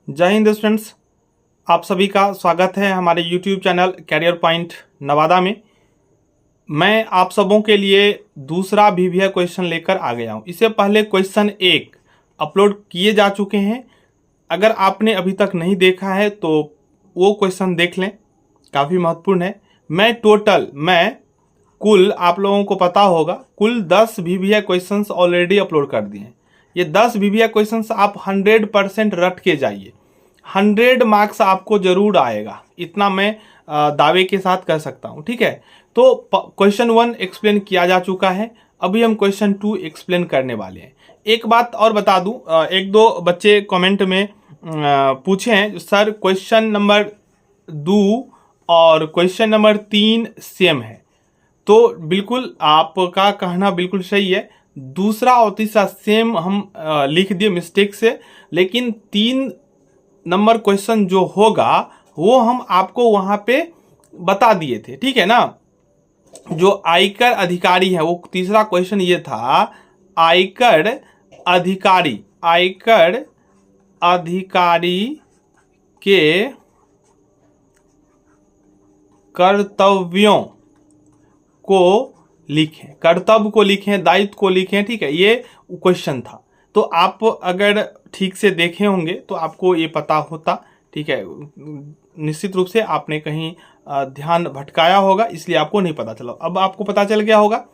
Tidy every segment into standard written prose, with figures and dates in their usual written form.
जय हिंद स्टूडेंट्स, आप सभी का स्वागत है हमारे YouTube channel career point Nawada में। मैं आप सबों के लिए दूसरा VVI क्वेश्चन लेकर आ गया हूं। इससे पहले क्वेश्चन 1 अपलोड किए जा चुके हैं। अगर आपने अभी तक नहीं देखा है तो वो क्वेश्चन देख लें, काफ़ी महत्वपूर्ण है। मैं कुल आप लोगों को पता होगा कुल 10 VVI क्वेश्चंस ऑलरेडी अपलोड कर दिए हैं। ये 10 VVI क्वेश्चंस आप 100% रट के जाइए, 100 मार्क्स आपको जरूर आएगा, इतना मैं दावे के साथ कह सकता हूँ। ठीक है, तो क्वेश्चन 1 एक्सप्लेन किया जा चुका है, अभी हम क्वेश्चन 2 एक्सप्लेन करने वाले हैं। एक बात और बता दूं, एक दो बच्चे कमेंट में पूछे हैं सर क्वेश्चन नंबर 2 और क्वेश्चन नंबर 3 सेम है। तो बिल्कुल आपका कहना बिल्कुल सही है, दूसरा और तीसरा सेम हम लिख दिए मिस्टेक से, लेकिन 3 नंबर क्वेश्चन जो होगा वो हम आपको वहां पे बता दिए थे। ठीक है ना, जो आयकर अधिकारी है वो तीसरा क्वेश्चन ये था, आयकर अधिकारी के कर्तव्यों को लिखें, कर्तव्य को लिखें, दायित्व को लिखें। ठीक है, ये क्वेश्चन था। तो आप अगर ठीक से देखे होंगे तो आपको ये पता होता। ठीक है, निश्चित रूप से आपने कहीं ध्यान भटकाया होगा, इसलिए आपको नहीं पता चला। अब आपको पता चल गया होगा।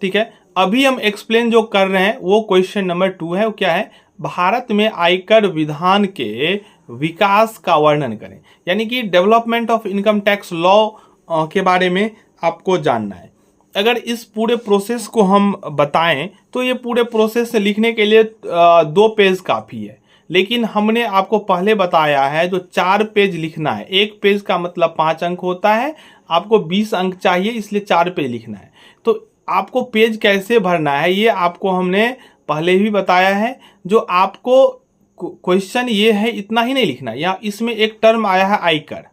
ठीक है, अभी हम एक्सप्लेन जो कर रहे हैं वो क्वेश्चन नंबर 2 है। वो क्या है, भारत में आयकर विधान के विकास का वर्णन करें, यानी कि development of income tax law के बारे में आपको जानना है। अगर इस पूरे प्रोसेस को हम बताएं तो ये पूरे प्रोसेस से लिखने के लिए 2 पेज काफ़ी है, लेकिन हमने आपको पहले बताया है जो 4 पेज लिखना है। एक पेज का मतलब 5 अंक होता है, आपको 20 अंक चाहिए, इसलिए 4 पेज लिखना है। तो आपको पेज कैसे भरना है ये आपको हमने पहले भी बताया है। जो आपको क्वेश्चन ये है, इतना ही नहीं लिखना है, यहाँ इसमें एक टर्म आया है आयकर,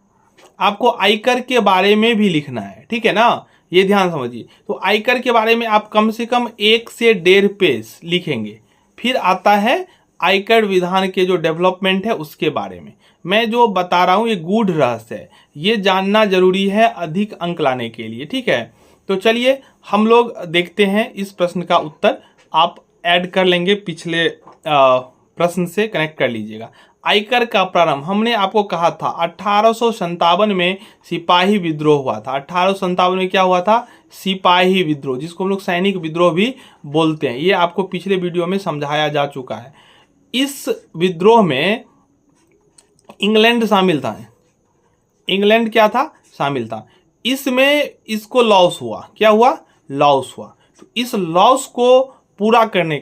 आपको आयकर के बारे में भी लिखना है। ठीक है ना, ये ध्यान समझिए। तो आयकर के बारे में आप कम से कम 1 से 1.5 पेज लिखेंगे। फिर आता है आयकर विधान के जो डेवलपमेंट है उसके बारे में। मैं जो बता रहा हूँ ये गूढ़ रहस्य है, ये जानना जरूरी है अधिक अंक लाने के लिए। ठीक है, तो चलिए हम लोग देखते हैं इस प्रश्न का उत्तर। आप ऐड कर लेंगे, पिछले प्रश्न से कनेक्ट कर लीजिएगा। आयकर का प्रारंभ हमने आपको कहा था 1857 में सिपाही विद्रोह हुआ था। 1857 में क्या हुआ था, सिपाही विद्रोह, जिसको हम लोग सैनिक विद्रोह भी बोलते हैं। ये आपको पिछले वीडियो में समझाया जा चुका है। इस विद्रोह में इंग्लैंड शामिल था। इंग्लैंड क्या था, शामिल था। इसमें इसको लॉस हुआ, क्या हुआ, लॉस हुआ। तो इस लॉस को पूरा करने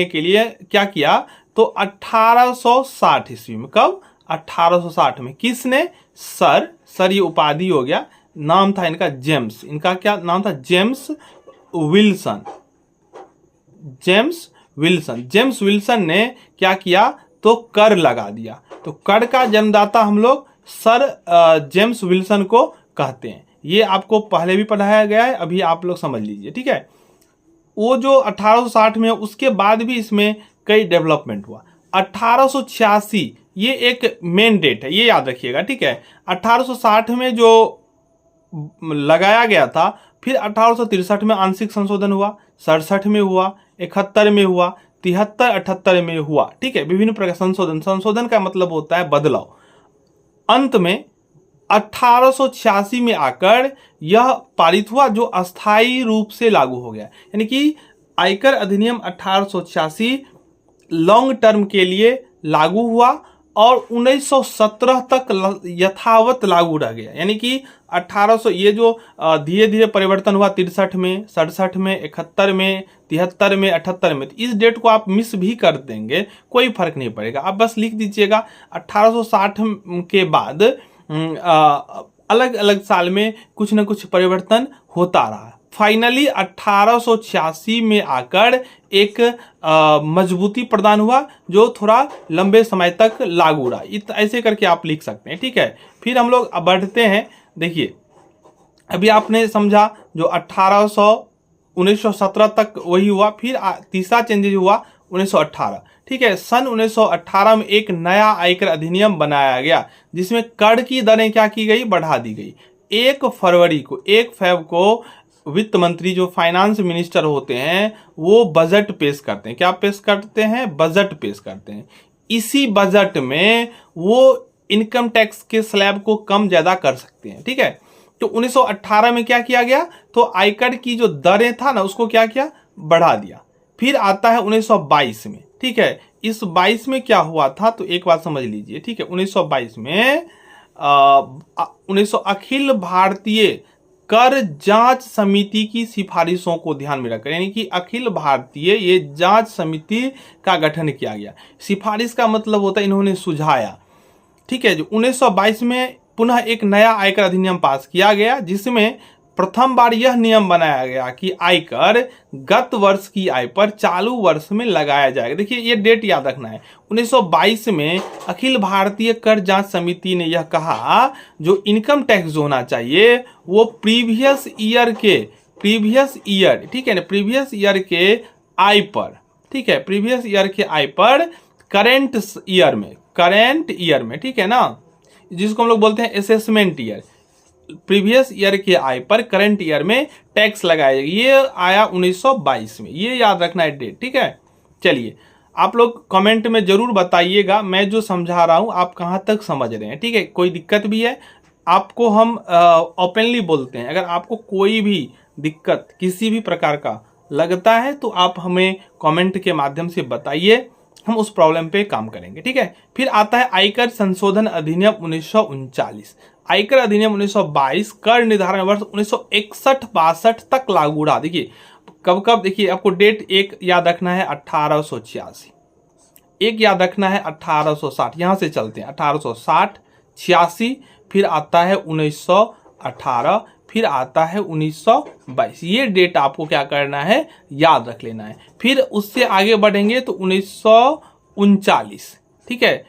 के लिए क्या किया, तो 1860 ईस्वी में, कब, 1860 में किसने, सर ये उपाधि हो गया, नाम था इनका जेम्स, इनका क्या नाम था, जेम्स विल्सन ने क्या किया, तो कर लगा दिया। तो कर का जन्मदाता हम लोग सर जेम्स विल्सन को कहते हैं। ये आपको पहले भी पढ़ाया गया है, अभी आप लोग समझ लीजिए। ठीक है, वो जो 1860 में, उसके बाद भी इसमें कई डेवलपमेंट हुआ। 1886 ये एक मेन डेट है, ये याद रखिएगा। ठीक है, 1860 में जो लगाया गया था, फिर 1863 में आंशिक संशोधन हुआ, 67 में हुआ, 71 में हुआ, 73, 78 में हुआ। ठीक है, विभिन्न प्रकार संशोधन का मतलब होता है बदलाव। अंत में 1886 में आकर यह पारित हुआ जो अस्थायी रूप से लागू हो गया, यानी कि आयकर अधिनियम 1886 लॉन्ग टर्म के लिए लागू हुआ और 1917 तक यथावत लागू रह गया। यानी कि 1800 ये जो धीरे धीरे परिवर्तन हुआ 63 में, 67 में, 71 में, 73 में, 78 में, तो इस डेट को आप मिस भी कर देंगे, कोई फर्क नहीं पड़ेगा। आप बस लिख दीजिएगा 1860 के बाद अलग अलग साल में कुछ न कुछ परिवर्तन होता रहा। फाइनली 1886 में आकर एक मजबूती प्रदान हुआ जो थोड़ा लंबे समय तक लागू रहा। ऐसे करके आप लिख सकते हैं। ठीक है, फिर हम लोग बढ़ते हैं। देखिए, अभी आपने समझा जो 1917 तक वही हुआ, फिर तीसरा चेंजेज हुआ 1918। ठीक है, सन 1918 में एक नया आयकर अधिनियम बनाया गया जिसमें कर की दरें क्या की गई, बढ़ा दी गई। 1 फेब को वित्त मंत्री जो फाइनेंस मिनिस्टर होते हैं वो बजट पेश करते हैं। क्या पेश करते हैं, बजट पेश करते हैं। इसी बजट में वो इनकम टैक्स के स्लैब को कम ज्यादा कर सकते हैं, ठीक है। तो 1918 में क्या किया गया, तो आयकर की जो दरें था ना उसको क्या किया, बढ़ा दिया। फिर आता है 1922 में, ठीक है। इस 22 में क्या हुआ था, तो एक बात समझ लीजिए, ठीक है। 1922 में 1900 अखिल भारतीय कर जांच समिति की सिफारिशों को ध्यान में रखकर, यानी कि अखिल भारतीय ये जांच समिति का गठन किया गया। सिफारिश का मतलब होता है इन्होंने सुझाया, ठीक है। जो 1922 में पुनः एक नया आयकर अधिनियम पास किया गया जिसमें प्रथम बार यह नियम बनाया गया कि आयकर गत वर्ष की आय पर चालू वर्ष में लगाया जाएगा। देखिए ये डेट याद रखना है, 1922 में अखिल भारतीय कर जांच समिति ने यह कहा जो इनकम टैक्स जो होना चाहिए वो प्रीवियस ईयर, ठीक है ना, प्रीवियस ईयर के आय पर, ठीक है, प्रीवियस ईयर के आय पर करेंट ईयर में, ठीक है ना, जिसको हम लोग बोलते हैं असेसमेंट ईयर, प्रीवियस ईयर के आय पर करंट ईयर में टैक्स लगाया जाएगा। ये आया 1922 में, ये याद रखना है डेट, ठीक है। चलिए आप लोग कमेंट में जरूर बताइएगा मैं जो समझा रहा हूं आप कहां तक समझ रहे हैं, ठीक है। कोई दिक्कत भी है आपको हम ओपनली बोलते हैं, अगर आपको कोई भी दिक्कत किसी भी प्रकार का लगता है तो आप हमें कमेंट के माध्यम से बताइए, हम उस प्रॉब्लम पे काम करेंगे, ठीक है। फिर आता है आयकर संशोधन अधिनियम 1939। आयकर अधिनियम 1922 कर निर्धारण वर्ष 1961-62 तक लागू रहा। देखिए कब कब, देखिए आपको डेट एक याद रखना है 1886, एक याद रखना है 1860, यहां से चलते हैं 1860, 86, फिर आता है 1918, फिर आता है 1922। ये डेट आपको क्या करना है, याद रख लेना है। फिर उससे आगे बढ़ेंगे तो 1939, ठीक है,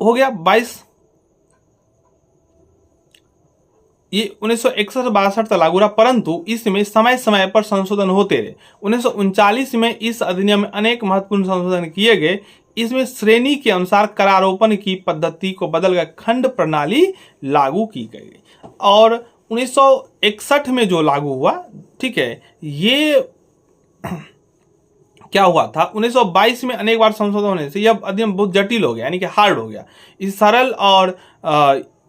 हो गया 22, ये 1961-62 तक लागू रहा, परंतु इसमें समय समय पर संशोधन होते रहे। 1939 में इस अधिनियम में अनेक महत्वपूर्ण संशोधन किए गए। इसमें श्रेणी के अनुसार करारोपण की पद्धति को बदलकर खंड प्रणाली लागू की गई और 1961 में जो लागू हुआ, ठीक है, ये क्या हुआ था, 1922 में अनेक बार संशोधन होने से यह अधिनियम बहुत जटिल हो गया, यानी कि हार्ड हो गया। इस सरल और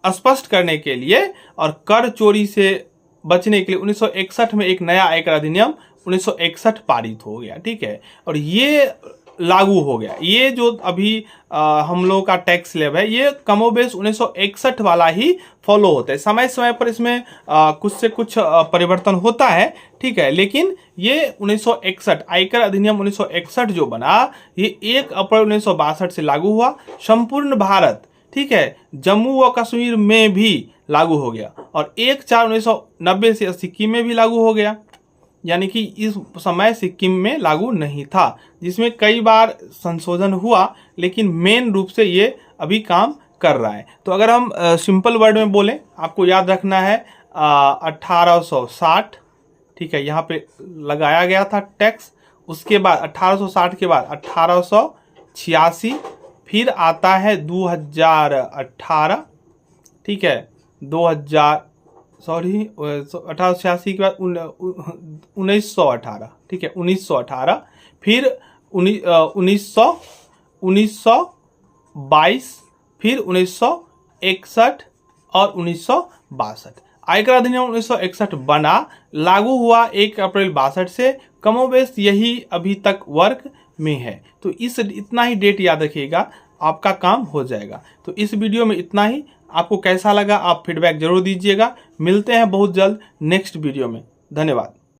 स्पष्ट करने के लिए और कर चोरी से बचने के लिए 1961 में एक नया आयकर अधिनियम 1961 पारित हो गया, ठीक है, और ये लागू हो गया। ये जो अभी हम लोगों का टैक्स स्लैब है ये कमोबेश 1961 वाला ही फॉलो होता है। समय समय पर इसमें कुछ से कुछ परिवर्तन होता है, ठीक है, लेकिन ये 1961 आयकर अधिनियम 1961 जो बना ये 1 अप्रैल 1962 से लागू हुआ। संपूर्ण भारत, ठीक है, जम्मू व कश्मीर में भी लागू हो गया और 1/4/1990 से सिक्किम में भी लागू हो गया, यानी कि इस समय सिक्किम में लागू नहीं था, जिसमें कई बार संशोधन हुआ लेकिन मेन रूप से ये अभी काम कर रहा है। तो अगर हम सिंपल वर्ड में बोलें, आपको याद रखना है 1860, ठीक है, यहाँ पे लगाया गया था टैक्स। उसके बाद 1860 के बाद 1886, फिर आता है 2018, ठीक है, 1886 के बाद 1918, ठीक है, 1918, फिर 1922, फिर 1961 और 1962। आयकर अधिनियम 1961 बना, लागू हुआ 1 अप्रैल 62 से, कमोबेश यही अभी तक वर्क में है। तो इतना ही डेट याद रखिएगा, आपका काम हो जाएगा। तो इस वीडियो में इतना ही। आपको कैसा लगा आप फीडबैक जरूर दीजिएगा। मिलते हैं बहुत जल्द नेक्स्ट वीडियो में। धन्यवाद।